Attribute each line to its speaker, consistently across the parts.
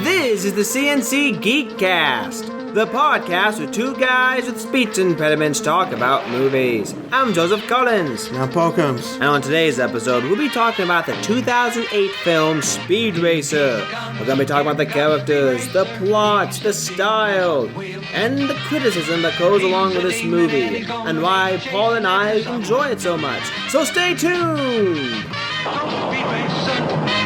Speaker 1: This is the CNC Geekcast, the podcast where two guys with speech impediments talk about movies. I'm Joseph Collins.
Speaker 2: And I'm Paul Combs.
Speaker 1: And on today's episode, we'll be talking about the 2008 film Speed Racer. We're going to be talking about the characters, the plot, the style, and the criticism that goes along with this movie, and why Paul and I enjoy it so much. So stay tuned!
Speaker 3: Go Speed Racer,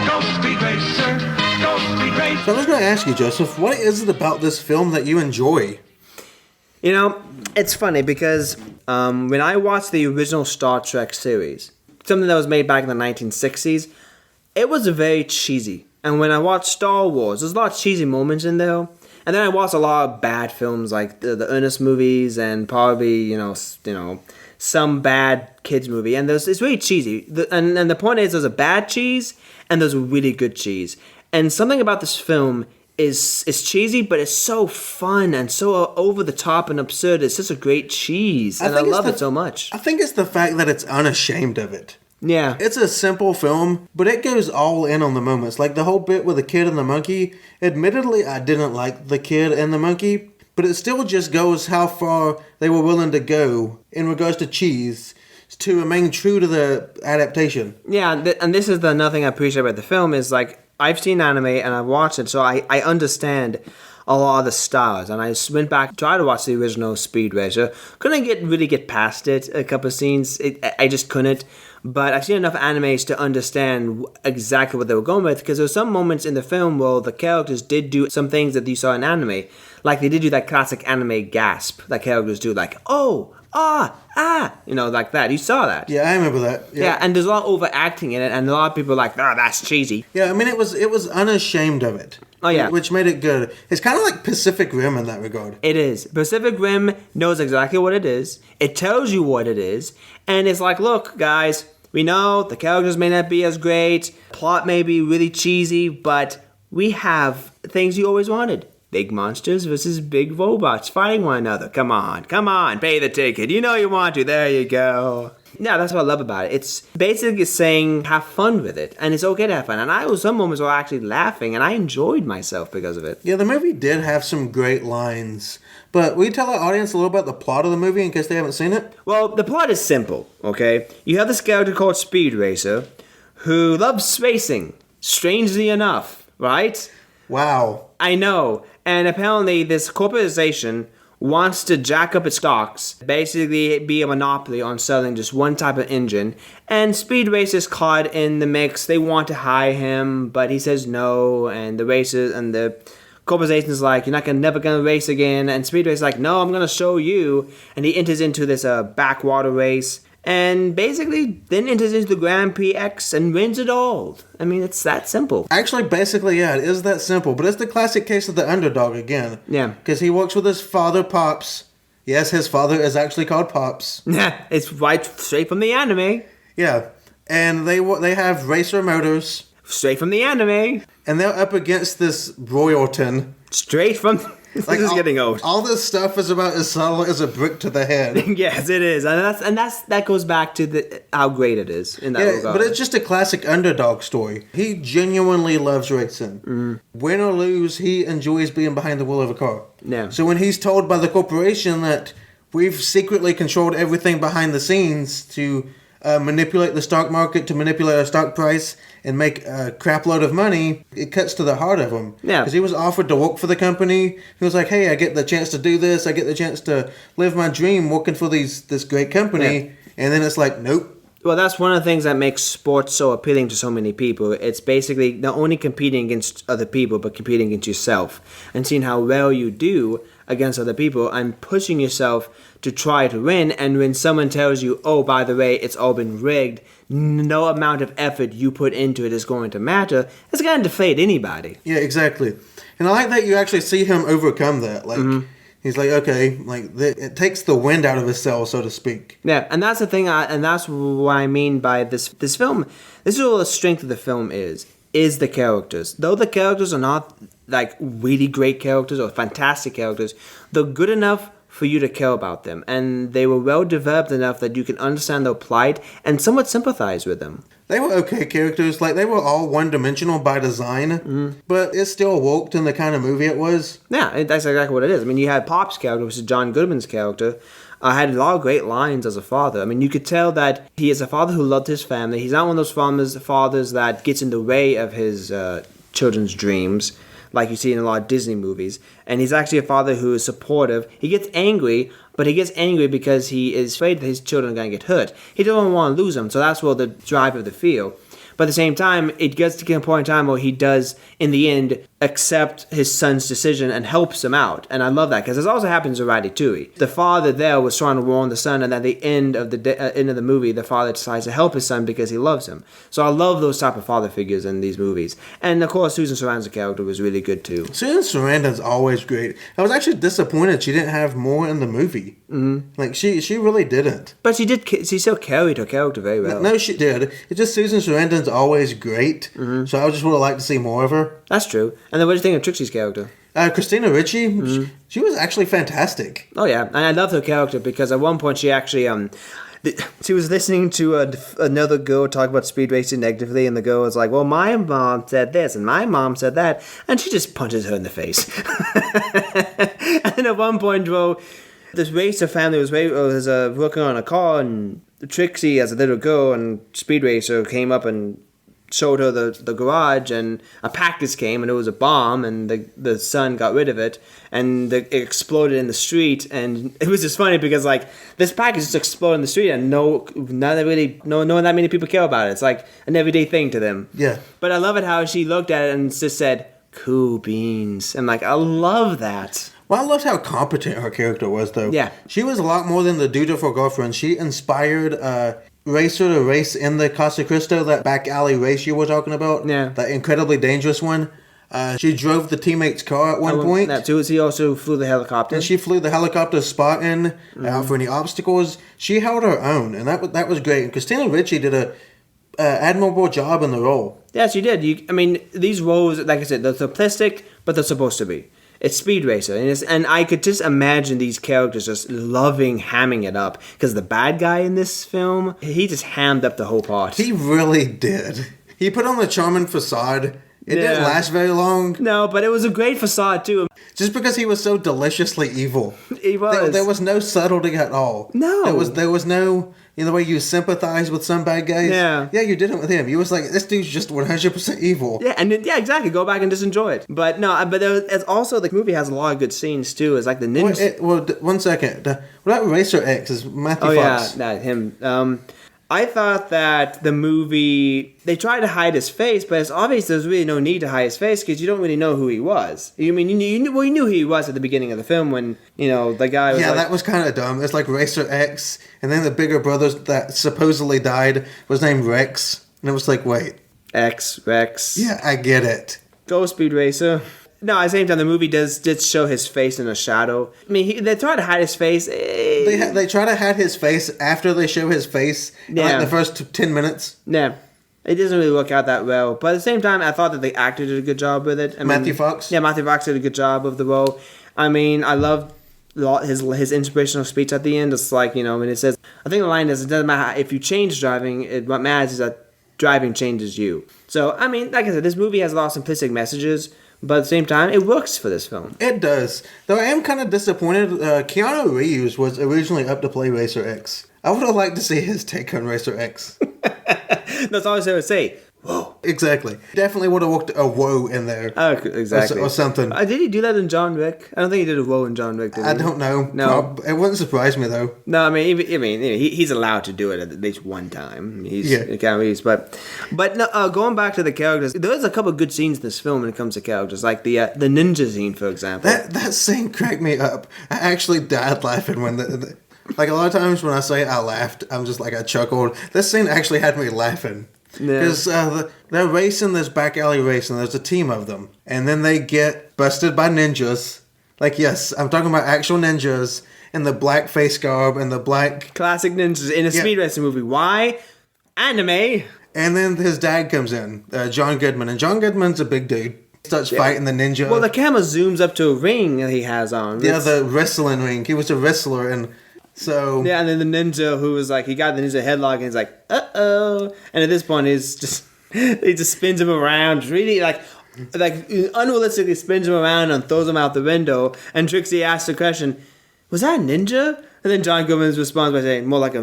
Speaker 3: go Speed Racer, go Speed Racer.
Speaker 2: So I was going to ask you, Joseph, what is it about this film that you enjoy?
Speaker 1: You know, it's funny because when I watched the original Star Trek series, something that was made back in the 1960s, it was very cheesy. And when I watched Star Wars, there's a lot of cheesy moments in there. And then I watched a lot of bad films like the Ernest movies and probably, you know, some bad kids movie, and it's really cheesy. And the point is, there's a bad cheese and there's a really good cheese. And something about this film is cheesy, but it's so fun and so over the top and absurd. It's just a great cheese, and I love it so much.
Speaker 2: I think it's the fact that it's unashamed of it.
Speaker 1: Yeah.
Speaker 2: It's a simple film, but it goes all in on the moments. Like the whole bit with the kid and the monkey. Admittedly, I didn't like the kid and the monkey, but it still just goes how far they were willing to go in regards to cheese to remain true to the adaptation.
Speaker 1: Yeah, and this is another thing I appreciate about the film is, like, I've seen anime and I've watched it, so I understand a lot of the styles. And I just went back, tried to watch the original Speed Racer. Couldn't really get past it, a couple of scenes. I just couldn't. But I've seen enough animes to understand exactly what they were going with, because there were some moments in the film where the characters did do some things that you saw in anime. Like, they did do that classic anime gasp that characters do, like, oh, ah, you know, like that. You saw that.
Speaker 2: Yeah, I remember that.
Speaker 1: Yeah, and there's a lot of overacting in it, and a lot of people are like, oh, that's cheesy.
Speaker 2: Yeah, I mean, it was unashamed of it.
Speaker 1: Oh, yeah.
Speaker 2: Which made it good. It's kind of like Pacific Rim in that regard.
Speaker 1: It is. Pacific Rim knows exactly what it is. It tells you what it is. And it's like, look, guys, we know the characters may not be as great. Plot may be really cheesy, but we have things you always wanted. Big monsters versus big robots fighting one another. Come on, pay the ticket. You know you want to. There you go. Yeah, that's what I love about it. It's basically saying have fun with it, and it's okay to have fun. And I was some moments were actually laughing, and I enjoyed myself because of it.
Speaker 2: Yeah, the movie did have some great lines. But will you tell our audience a little about the plot of the movie in case they haven't seen it?
Speaker 1: Well, the plot is simple, okay? You have this character called Speed Racer who loves racing, strangely enough, right?
Speaker 2: Wow.
Speaker 1: I know. And apparently this corporation wants to jack up its stocks, basically be a monopoly on selling just one type of engine. And Speed Racer's caught in the mix. They want to hire him, but he says no. And the racers and the corporation's like, you're never gonna race again. And Speed Racer's like, no, I'm gonna show you. And he enters into this backwater race. And basically then enters into the Grand Prix X and wins it all. I mean, it's that simple.
Speaker 2: Actually, basically, yeah, it is that simple. But it's the classic case of the underdog again.
Speaker 1: Yeah.
Speaker 2: Because he works with his father, Pops. Yes, his father is actually called Pops.
Speaker 1: Yeah, it's right straight from the anime.
Speaker 2: Yeah. And they have racer motors.
Speaker 1: Straight from the anime.
Speaker 2: And they're up against this Royalton.
Speaker 1: Straight from... This is getting old.
Speaker 2: All this stuff is about as subtle as a brick to the head.
Speaker 1: Yes, it is, and that goes back to how great it is in that regard.
Speaker 2: But it's just a classic underdog story. He genuinely loves racing. Mm. Win or lose, he enjoys being behind the wheel of a car.
Speaker 1: Yeah.
Speaker 2: So when he's told by the corporation that we've secretly controlled everything behind the scenes to manipulate the stock market, to manipulate our stock price, and make a crap load of money, it cuts to the heart of him.
Speaker 1: Yeah.
Speaker 2: Because he was offered to work for the company. He was like, hey, I get the chance to do this. I get the chance to live my dream working for this great company. Yeah. And then it's like, nope.
Speaker 1: Well, that's one of the things that makes sports so appealing to so many people. It's basically not only competing against other people, but competing against yourself. And seeing how well you do against other people and pushing yourself to try to win. And when someone tells you, oh, by the way, it's all been rigged, no amount of effort you put into it is going to matter, it's going to deflate anybody.
Speaker 2: Yeah, exactly. And I like that you actually see him overcome that. Like, he's like, okay, like it takes the wind out of his sails, so to speak.
Speaker 1: Yeah, and that's the thing, and that's what I mean by this film. This is what the strength of the film is the characters. Though the characters are not like really great characters or fantastic characters, they're good enough for you to care about them, and they were well developed enough that you can understand their plight and somewhat sympathize with them.
Speaker 2: They were okay characters. Like, they were all one-dimensional by design, but it still worked in the kind of movie it was.
Speaker 1: Yeah, that's exactly what it is. I mean, you had Pop's character, which is John Goodman's character, had a lot of great lines as a father. I mean, you could tell that he is a father who loved his family. He's not one of those fathers that gets in the way of his children's dreams, like you see in a lot of Disney movies. And he's actually a father who is supportive. He gets angry, but he gets angry because he is afraid that his children are going to get hurt. He doesn't want to lose them, so that's where the drive of the feel. But at the same time, it gets to a point in time where he does, in the end, accept his son's decision and helps him out. And I love that, because this also happens to Ratatouille. The father there was trying to warn the son, and at the end of the movie, the father decides to help his son because he loves him. So I love those type of father figures in these movies. And of course, Susan Sarandon's character was really good too.
Speaker 2: Susan Sarandon's always great. I was actually disappointed she didn't have more in the movie. Mm-hmm. Like, she really didn't.
Speaker 1: But she still carried her character very well.
Speaker 2: No, she did. It's just Susan Sarandon's always great. Mm-hmm. So I just would have liked to see more of her.
Speaker 1: That's true. And then what do you think of Trixie's character?
Speaker 2: Christina Ricci, she was actually fantastic.
Speaker 1: Oh yeah, and I love her character because at one point she actually she was listening to another girl talk about speed racing negatively, and the girl was like, "Well, my mom said this, and my mom said that," and she just punches her in the face. And then at one point, well, this racer family was working on a car, and Trixie, as a little girl and speed racer, came up and showed her the garage, and a package came, and it was a bomb, and the son got rid of it, and it exploded in the street. And it was just funny because, like, this package just exploded in the street, and no one that many people care about it. It's like an everyday thing to them.
Speaker 2: Yeah.
Speaker 1: But I love it how she looked at it and just said, "Cool beans." And like, I love that.
Speaker 2: Well, I loved how competent her character was, though.
Speaker 1: Yeah.
Speaker 2: She was a lot more than the dutiful girlfriend. She inspired racer to race in the Casa Cristo, that back alley race you were talking about.
Speaker 1: Yeah.
Speaker 2: That incredibly dangerous one. She drove the teammate's car at one point.
Speaker 1: That too. She also flew the helicopter.
Speaker 2: And she flew the helicopter spot in for any obstacles. She held her own, and that was great. And Christina Ricci did a admirable job in the role.
Speaker 1: Yeah, she did. These roles, like I said, they're simplistic, but they're supposed to be. It's Speed Racer, and I could just imagine these characters just loving hamming it up, because the bad guy in this film, he just hammed up the whole part.
Speaker 2: He really did. He put on the charming facade. It didn't last very long.
Speaker 1: No, but it was a great facade too.
Speaker 2: Just because he was so deliciously evil.
Speaker 1: He was.
Speaker 2: There was no subtlety at all.
Speaker 1: No.
Speaker 2: There was no, the way you sympathize with some bad guys.
Speaker 1: Yeah.
Speaker 2: Yeah, you didn't with him. You was like, this dude's just 100% evil.
Speaker 1: Yeah, and exactly. Go back and just enjoy it. But no, it's also, the movie has a lot of good scenes too. It's like the ninja.
Speaker 2: Well, 1 second. What about Racer X? Is Matthew Fox?
Speaker 1: Yeah, him. I thought that the movie, they tried to hide his face, but it's obvious there's really no need to hide his face because you don't really know who he was. You knew who he was at the beginning of the film when, the guy was
Speaker 2: that was kind of dumb. It's like Racer X, and then the bigger brother that supposedly died was named Rex. And it was like, wait.
Speaker 1: Rex.
Speaker 2: Yeah, I get it.
Speaker 1: Go Speed Racer. No, at the same time, the movie did show his face in a shadow. I mean, they try to hide his face.
Speaker 2: They try to hide his face after they show his face in like the first 10 minutes.
Speaker 1: Yeah. It doesn't really work out that well. But at the same time, I thought that the actor did a good job with it.
Speaker 2: Matthew Fox?
Speaker 1: Yeah, Matthew Fox did a good job of the role. I mean, I loved his inspirational speech at the end. It's like, when it says, I think the line is, it doesn't matter if you change driving, what matters is that driving changes you. So, I mean, like I said, this movie has a lot of simplistic messages. But at the same time, it works for this film.
Speaker 2: It does. Though I am kind of disappointed. Keanu Reeves was originally up to play Racer X. I would have liked to see his take on Racer X.
Speaker 1: That's all I would say. Whoa.
Speaker 2: Exactly. Definitely would have worked a whoa in there.
Speaker 1: Oh, exactly.
Speaker 2: Or something.
Speaker 1: Did he do that in John Wick? I don't think he did a whoa in John Wick, did he?
Speaker 2: I don't know.
Speaker 1: No.
Speaker 2: It wouldn't surprise me, though.
Speaker 1: No, I mean, he's allowed to do it at least one time. But no, going back to the characters, there's a couple of good scenes in this film when it comes to characters, like the ninja scene, for example.
Speaker 2: That scene cracked me up. I actually died laughing when like a lot of times when I say I laughed, I'm just like I chuckled. This scene actually had me laughing. Because they're racing this back alley race, and there's a team of them. And then they get busted by ninjas. Like, yes, I'm talking about actual ninjas in the black face garb and the black...
Speaker 1: Classic ninjas in a speed racing movie. Why? Anime.
Speaker 2: And then his dad comes in, John Goodman. And John Goodman's a big dude. Starts fighting the ninja.
Speaker 1: Well, the camera zooms up to a ring that he has on.
Speaker 2: Yeah, the wrestling ring. He was a wrestler, and so...
Speaker 1: Yeah, and then the ninja who was like, he got the ninja headlock, and he's like, uh-oh. And at this point, he's just, he just spins him around, really, like unrealistically spins him around and throws him out the window. And Trixie asks the question, was that a ninja? And then John Goodman responds by saying, more like a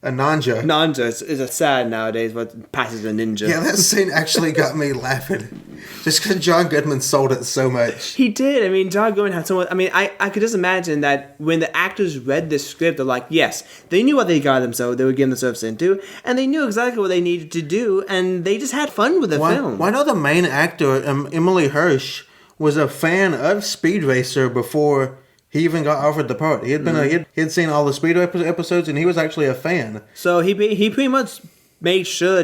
Speaker 2: A ninja.
Speaker 1: Nanja is a sad nowadays, but passes a ninja.
Speaker 2: Yeah, that scene actually got me laughing. Just because John Goodman sold it so much.
Speaker 1: He did. I mean, John Goodman had so much. I mean, I could just imagine that when the actors read this script, they're like, yes, they knew what they got themselves, they were getting themselves into, and they knew exactly what they needed to do, and they just had fun with the film.
Speaker 2: Why not the main actor, Emily Hirsch, was a fan of Speed Racer before he even got offered the part. He had been he had seen all the Speed Racer episodes, and he was actually a fan.
Speaker 1: So he pretty much made sure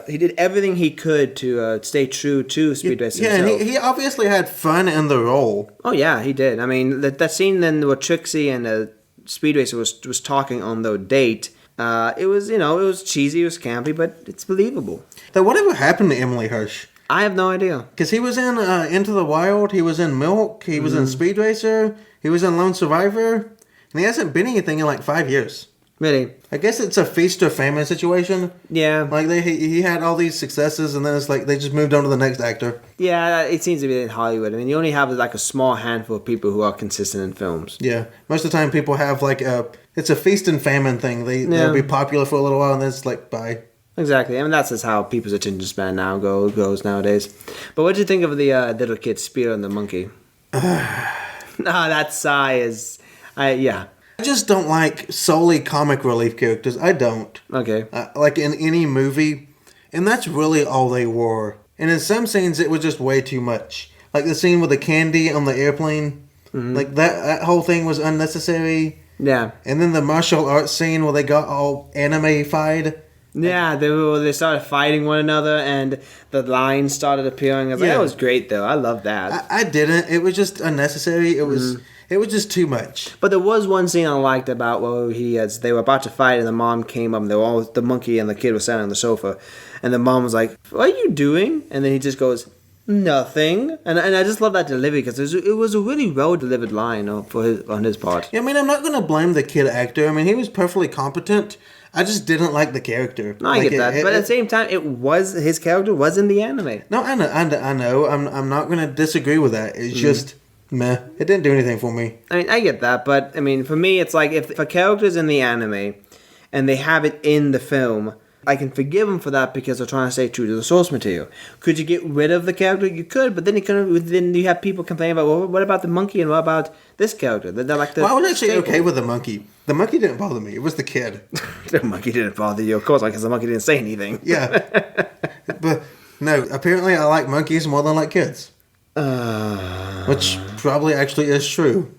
Speaker 1: he did everything he could to stay true to Speed Racer himself.
Speaker 2: Yeah, and he obviously had fun in the role.
Speaker 1: Oh yeah, he did. I mean, that scene then where Trixie and Speed Racer was talking on their date, it was cheesy, it was campy, but it's believable.
Speaker 2: Though whatever happened to Emily Hirsch?
Speaker 1: I have no idea.
Speaker 2: Because he was in Into the Wild, he was in Milk, he was in Speed Racer, he was in Lone Survivor, and he hasn't been anything in like 5 years.
Speaker 1: Really?
Speaker 2: I guess it's a feast or famine situation.
Speaker 1: Yeah.
Speaker 2: Like he had all these successes, and then it's like they just moved on to the next actor.
Speaker 1: Yeah, it seems to be in Hollywood. I mean, you only have like a small handful of people who are consistent in films.
Speaker 2: Yeah, most of the time people have like it's a feast and famine thing. They'll be popular for a little while, and then it's like bye.
Speaker 1: Exactly. I mean, that's just how people's attention span now goes nowadays. But what did you think of the little kid Spear and the monkey? That sigh is, yeah.
Speaker 2: I just don't like solely comic relief characters. I don't.
Speaker 1: Okay.
Speaker 2: Like in any movie, and that's really all they were. And in some scenes, it was just way too much. Like the scene with the candy on the airplane. Mm-hmm. Like that whole thing was unnecessary.
Speaker 1: Yeah.
Speaker 2: And then the martial arts scene where they got all anime-fied.
Speaker 1: Yeah, they started fighting one another, and the lines started appearing. I was like, that was great, though. I love that.
Speaker 2: I didn't. It was just unnecessary. It was just too much.
Speaker 1: But there was one scene I liked about where they were about to fight, and the mom came up, and the monkey and the kid were sitting on the sofa, and the mom was like, "What are you doing?" And then he just goes, "Nothing." And I just love that delivery because it was a really well delivered line on his part.
Speaker 2: Yeah, I mean, I'm not going to blame the kid actor. I mean, he was perfectly competent. I just didn't like the character.
Speaker 1: No, I get that, but at the same time, his character was in the anime.
Speaker 2: No, I know. I'm not going to disagree with that. It's just meh. It didn't do anything for me.
Speaker 1: I mean, I get that, but I mean, for me, it's like if a character's in the anime and they have it in the film, I can forgive them for that because they're trying to stay true to the source material. Could you get rid of the character? You could, but then you have people complaining about, well, what about the monkey and what about this character? They're like
Speaker 2: I was actually okay with the monkey. The monkey didn't bother me. It was the kid.
Speaker 1: The monkey didn't bother you, of course, because the monkey didn't say anything.
Speaker 2: Yeah. But no, apparently I like monkeys more than I like kids. Which probably actually is true.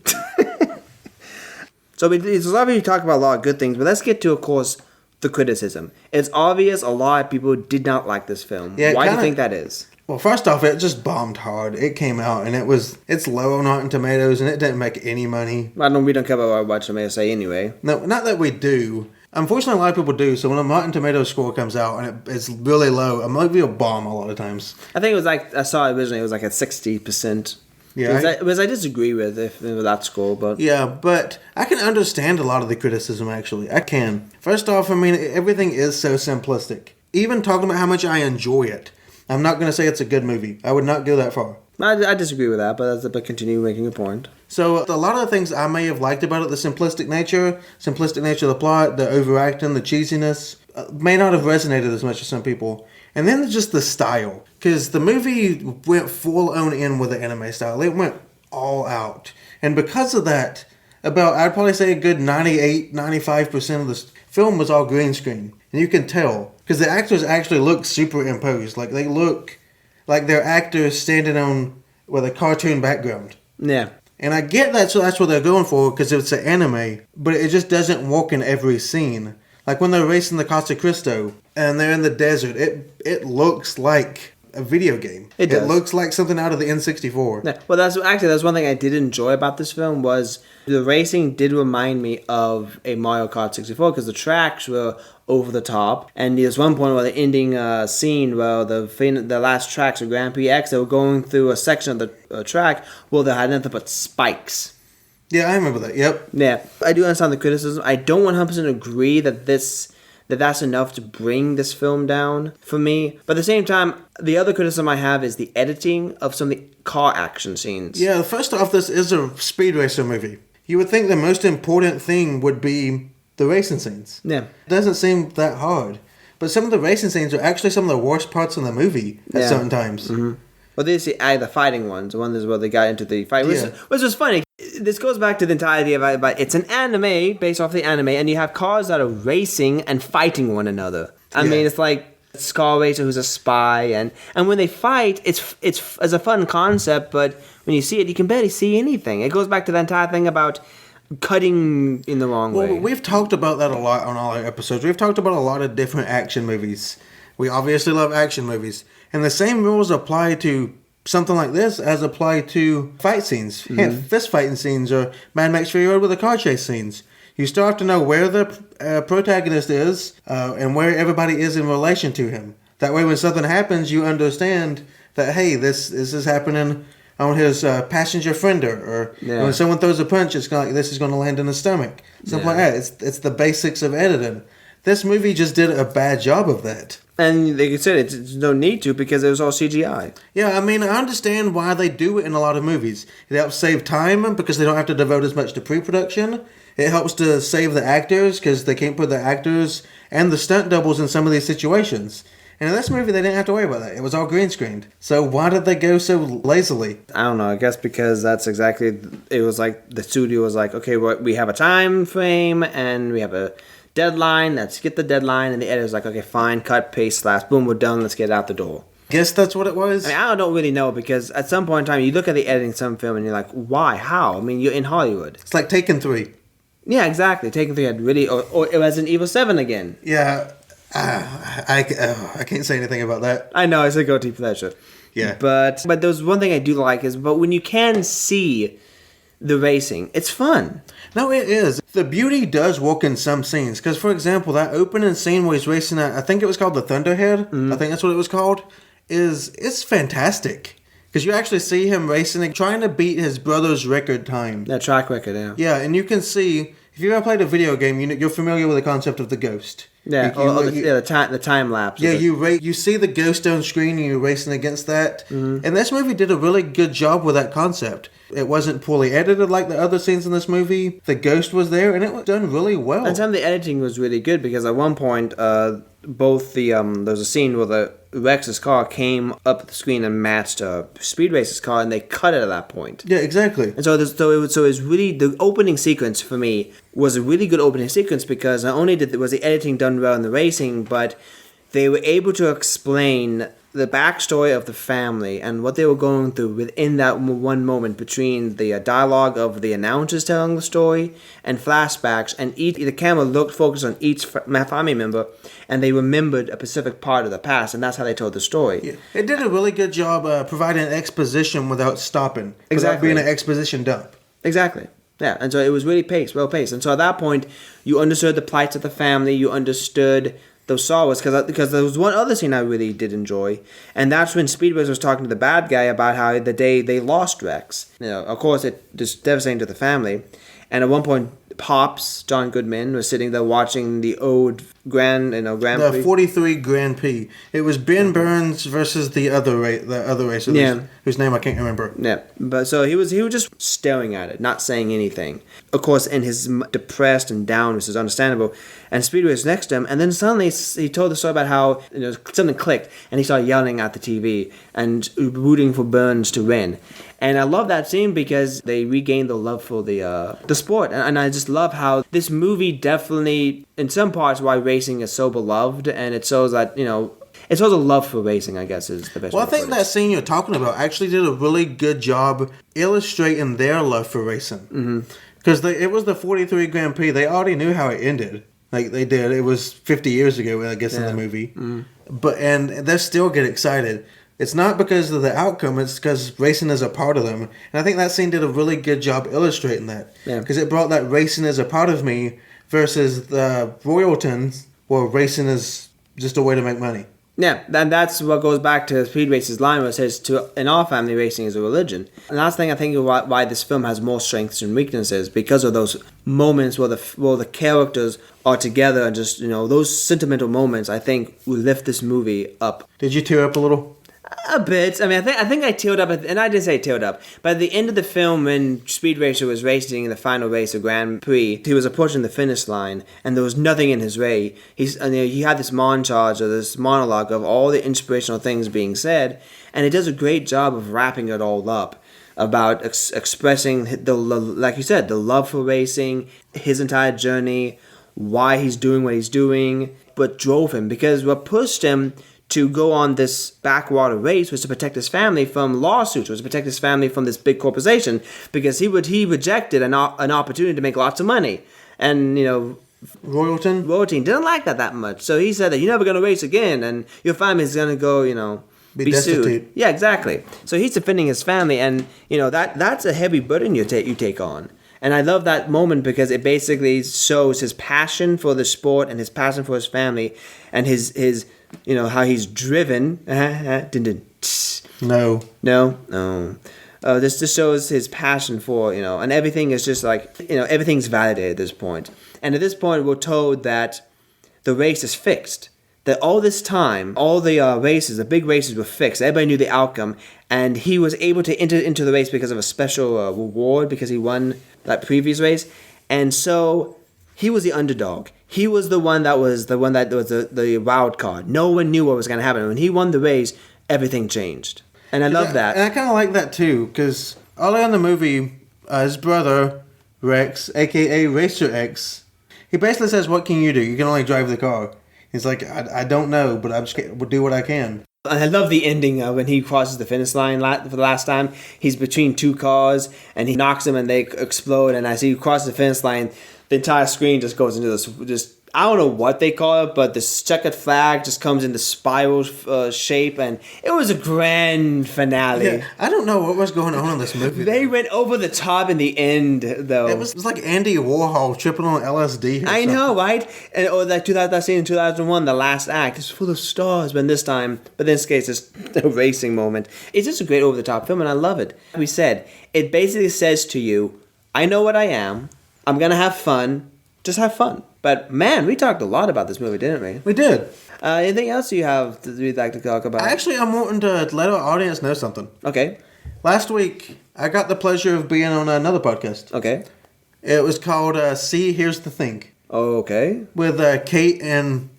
Speaker 1: So it's obvious you talk about a lot of good things, but let's get to, of course, the criticism. It's obvious a lot of people did not like this film.
Speaker 2: Yeah,
Speaker 1: why do you think that is?
Speaker 2: Well, first off, it just bombed hard. It came out and it's low on Rotten Tomatoes and it didn't make any money.
Speaker 1: We don't care about what Rotten Tomatoes say anyway.
Speaker 2: No, not that we do. Unfortunately, a lot of people do. So when a Rotten Tomatoes score comes out and it's really low, a movie will bomb a lot of times.
Speaker 1: I think it was like, I saw it originally, it was like at 60%.
Speaker 2: Yeah,
Speaker 1: which I disagree with with that score, but
Speaker 2: yeah, but I can understand a lot of the criticism. Actually, I can. First off, I mean everything is so simplistic. Even talking about how much I enjoy it, I'm not going to say it's a good movie. I would not go that far.
Speaker 1: I disagree with that, but continue making your point.
Speaker 2: So a lot of the things I may have liked about it, the simplistic nature of the plot, the overacting, the cheesiness, may not have resonated as much as some people. And then just the style. Because the movie went full on in with the anime style. It went all out. And because of that, I'd probably say a good 98-95% of the film was all green screen. And you can tell. Because the actors actually look superimposed. Like they look like they're actors standing on with a cartoon background.
Speaker 1: Yeah.
Speaker 2: And I get that, so that's what they're going for because it's an anime. But it just doesn't work in every scene. Like when they're racing the Costa Cristo and they're in the desert, it looks like a video game.
Speaker 1: It does.
Speaker 2: looks like something out of the N64.
Speaker 1: Yeah. Well, that's one thing I did enjoy about this film was the racing did remind me of a Mario Kart 64 because the tracks were over the top, and there's one point where the ending scene where the last tracks of Grand Prix X, they were going through a section of the track where they had nothing but spikes.
Speaker 2: Yeah, I remember that. Yep.
Speaker 1: Yeah, I do understand the criticism. I don't 100% agree that that's enough to bring this film down for me. But at the same time, the other criticism I have is the editing of some of the car action scenes.
Speaker 2: Yeah, first off, this is a speed racer movie. You would think the most important thing would be the racing scenes.
Speaker 1: Yeah.
Speaker 2: It doesn't seem that hard. But some of the racing scenes are actually some of the worst parts in the movie at certain times.
Speaker 1: Mm-hmm. Well, these are the fighting ones. The one is where they got into the fight. Which was funny. This goes back to the entirety of it. It's an anime based off the anime, and you have cars that are racing and fighting one another. I mean, it's like Scar Racer who's a spy, and when they fight, it's a fun concept, but when you see it, you can barely see anything. It goes back to the entire thing about cutting in the wrong way.
Speaker 2: Well, we've talked about that a lot on all our episodes. We've talked about a lot of different action movies. We obviously love action movies. And the same rules apply to something like this as apply to fight scenes. Fist fighting scenes or Mad Max Fury Road with the car chase scenes. You still have to know where the protagonist is and where everybody is in relation to him. That way when something happens, you understand that, hey, this is happening on his passenger fender, or when someone throws a punch, it's like this is going to land in the stomach. Something like that. It's the basics of editing. This movie just did a bad job of that.
Speaker 1: And like you said, it's no need to because it was all CGI.
Speaker 2: Yeah, I mean, I understand why they do it in a lot of movies. It helps save time because they don't have to devote as much to pre-production. It helps to save the actors because they can't put the actors and the stunt doubles in some of these situations. And in this movie, they didn't have to worry about that. It was all green screened. So why did they go so lazily?
Speaker 1: I don't know. I guess because that's exactly... It was like the studio was like, okay, we have a time frame and we have a deadline. Let's get the deadline. And the editor's like, okay, fine, cut, paste, slash, boom, we're done. Let's get it out the door.
Speaker 2: Guess that's what it was?
Speaker 1: I mean, I don't really know because at some point in time, you look at the editing of some film and you're like, why? How? I mean, you're in Hollywood.
Speaker 2: It's like Taken 3.
Speaker 1: Yeah, exactly. Taken 3 had really... Or Resident Evil 7 again.
Speaker 2: Yeah. I can't say anything about that.
Speaker 1: I know, it's a guilty pleasure.
Speaker 2: Yeah.
Speaker 1: But there's one thing I do like is, but when you can see the racing, it's fun.
Speaker 2: No, it is. The beauty does work in some scenes. Because, for example, that opening scene where he's racing at, I think it was called the Thunderhead. I think that's what it was called. It's fantastic. Because you actually see him racing, trying to beat his brother's record time.
Speaker 1: That track record, yeah.
Speaker 2: Yeah, and you can see, if you've ever played a video game, you're familiar with the concept of the ghost.
Speaker 1: Yeah, the time lapse.
Speaker 2: Yeah, you see the ghost on screen and you're racing against that. And this movie did a really good job with that concept. It wasn't poorly edited like the other scenes in this movie. The ghost was there and it was done really well.
Speaker 1: And some of the editing was really good because at one point, both there was a scene where the Rex's car came up the screen and matched Speed Racer's car, and they cut it at that point.
Speaker 2: Yeah, exactly.
Speaker 1: And so it was really, the opening sequence for me was a really good opening sequence because not only was the editing done well in the racing, but they were able to explain the backstory of the family and what they were going through within that one moment between the dialogue of the announcers telling the story and flashbacks, and the camera focused on each family member, and they remembered a specific part of the past, and that's how they told the story.
Speaker 2: Yeah. It did a really good job providing exposition without stopping.
Speaker 1: Exactly.
Speaker 2: Without being an exposition dump.
Speaker 1: Exactly. Yeah, and so it was really well paced. And so at that point, you understood the plights of the family, you understood those sorrows, because there was one other scene I really did enjoy, and that's when Speedways was talking to the bad guy about how the day they lost Rex. Of course, it just devastating to the family. And at one point, Pops, John Goodman, was sitting there watching the old Grand Prix.
Speaker 2: The 43 Grand Prix. It was Ben Burns versus the other racer, whose name I can't remember.
Speaker 1: Yeah, but so he was just staring at it, not saying anything. Of course, in his depressed and down, which is understandable. And Speedway was next to him, and then suddenly he told the story about how something clicked, and he started yelling at the TV and rooting for Burns to win. And I love that scene because they regained the love for the sport. And I just love how this movie definitely, in some parts, why racing is so beloved. And it shows that, it shows a love for racing, I guess, is the best way
Speaker 2: Well, I
Speaker 1: to
Speaker 2: think
Speaker 1: put it.
Speaker 2: that scene you're talking about actually did a really good job illustrating their love for racing. Because it was the 43 Grand Prix. They already knew how it ended. Like they did. It was 50 years ago, I guess, in the movie. And they still get excited. It's not because of the outcome, it's because racing is a part of them. And I think that scene did a really good job illustrating that.
Speaker 1: Yeah.
Speaker 2: Because it brought that racing is a part of me versus the Royaltons, where racing is just a way to make money.
Speaker 1: Yeah, and that's what goes back to Speed Racer's line where it says, in our family, racing is a religion. And that's the thing I think of why this film has more strengths and weaknesses, because of those moments where the characters are together and just, those sentimental moments, I think, will lift this movie up.
Speaker 2: Did you tear up a little?
Speaker 1: A bit. I mean, I think I teared up, and I did say teared up. But at the end of the film, when Speed Racer was racing in the final race of Grand Prix, he was approaching the finish line, and there was nothing in his way. He had this montage or this monologue of all the inspirational things being said, and it does a great job of wrapping it all up about expressing like you said, the love for racing, his entire journey, why he's doing what he's doing, what drove him, because what pushed him to go on this backwater race was to protect his family from lawsuits, was to protect his family from this big corporation, because he rejected an opportunity to make lots of money. And, Royalton didn't like that much. So he said that you're never going to race again, and your family's going to go, be
Speaker 2: destitute.
Speaker 1: Sued. Yeah, exactly. So he's defending his family, and, that's a heavy burden you take on. And I love that moment because it basically shows his passion for the sport and his passion for his family and his how he's driven.
Speaker 2: No.
Speaker 1: This just shows his passion for, and everything is just like, everything's validated at this point. And at this point, we're told that the race is fixed. That all this time, all the races, the big races were fixed. Everybody knew the outcome. And he was able to enter into the race because of a special reward, because he won that previous race. And so he was the underdog. He was the one that was the wild card. No one knew what was going to happen. When he won the race, everything changed. And I love that.
Speaker 2: And I kind of like that too, because early in the movie, his brother, Rex, a.k.a. Racer X, he basically says, what can you do? You can only drive the car. He's like, I don't know, but I'm just going to do what I can.
Speaker 1: I love the ending when he crosses the finish line for the last time. He's between two cars, and he knocks them, and they explode. And as he crosses the finish line, the entire screen just goes into this, I don't know what they call it, but this checkered flag just comes in the spiral shape, and it was a grand finale.
Speaker 2: Yeah, I don't know what was going on in this movie.
Speaker 1: They went over the top in the end, though.
Speaker 2: It was like Andy Warhol tripping on LSD.
Speaker 1: I know, right? And that scene in 2001, the last act, is full of stars. But in this case, it's a racing moment. It's just a great over-the-top film, and I love it. We said, it basically says to you, I know what I am. I'm going to have fun. Just have fun. But, man, we talked a lot about this movie, didn't we?
Speaker 2: We did.
Speaker 1: Anything else you have that you'd like to talk about?
Speaker 2: Actually, I'm wanting to let our audience know something.
Speaker 1: Okay.
Speaker 2: Last week, I got the pleasure of being on another podcast.
Speaker 1: Okay.
Speaker 2: It was called See, Here's the Thing.
Speaker 1: Okay.
Speaker 2: With Kate and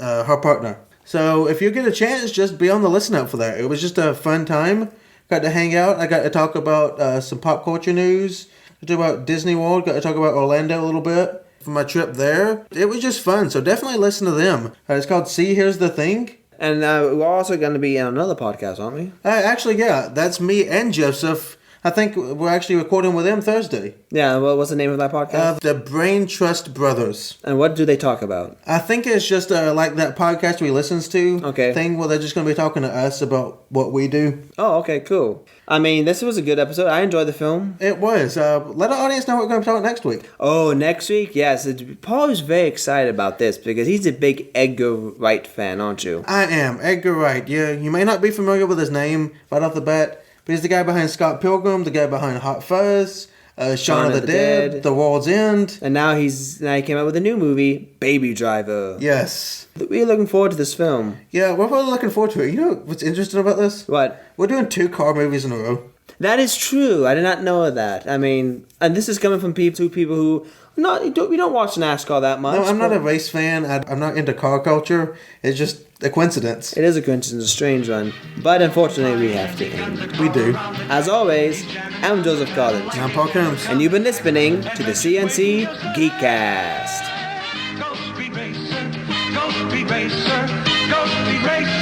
Speaker 2: her partner. So, if you get a chance, just be on the listen out for that. It was just a fun time. Got to hang out. I got to talk about some pop culture news. Got to talk about Disney World. Got to talk about Orlando a little bit. For my trip there. It was just fun, so definitely listen to them. It's called See, Here's the Thing.
Speaker 1: And we're also going to be on another podcast, aren't we?
Speaker 2: Actually, yeah, that's me and Joseph. I think we're actually recording with them Thursday.
Speaker 1: Yeah, well, what's the name of that podcast?
Speaker 2: The Brain Trust Brothers.
Speaker 1: And what do they talk about?
Speaker 2: I think it's just like that podcast we listens to thing where they're just going to be talking to us about what we do.
Speaker 1: Oh, okay, cool. I mean, this was a good episode. I enjoyed the film.
Speaker 2: It was. Let our audience know what we're going to talk next week.
Speaker 1: Oh, next week? Yes. Paul is very excited about this because he's a big Edgar Wright fan, aren't you?
Speaker 2: I am. Edgar Wright. Yeah, you may not be familiar with his name right off the bat, but he's the guy behind Scott Pilgrim, the guy behind Hot Fuzz, Shaun of the Dead, The World's End.
Speaker 1: And now he came out with a new movie, Baby Driver.
Speaker 2: Yes.
Speaker 1: We're looking forward to this film.
Speaker 2: Yeah, we're really looking forward to it. You know what's interesting about this?
Speaker 1: What?
Speaker 2: We're doing 2 car movies in a row.
Speaker 1: That is true. I did not know that. I mean, and this is coming from two people who we don't watch NASCAR that much.
Speaker 2: No, I'm not a race fan. I'm not into car culture. It's just a coincidence.
Speaker 1: It is a coincidence, a strange one. But unfortunately, we have to end.
Speaker 2: We do.
Speaker 1: As always, I'm Joseph Collins.
Speaker 2: And I'm Paul Combs.
Speaker 1: And you've been listening to the CNC Geekcast.
Speaker 3: Go Speed Racer, go Speed Racer, go Speed Racer.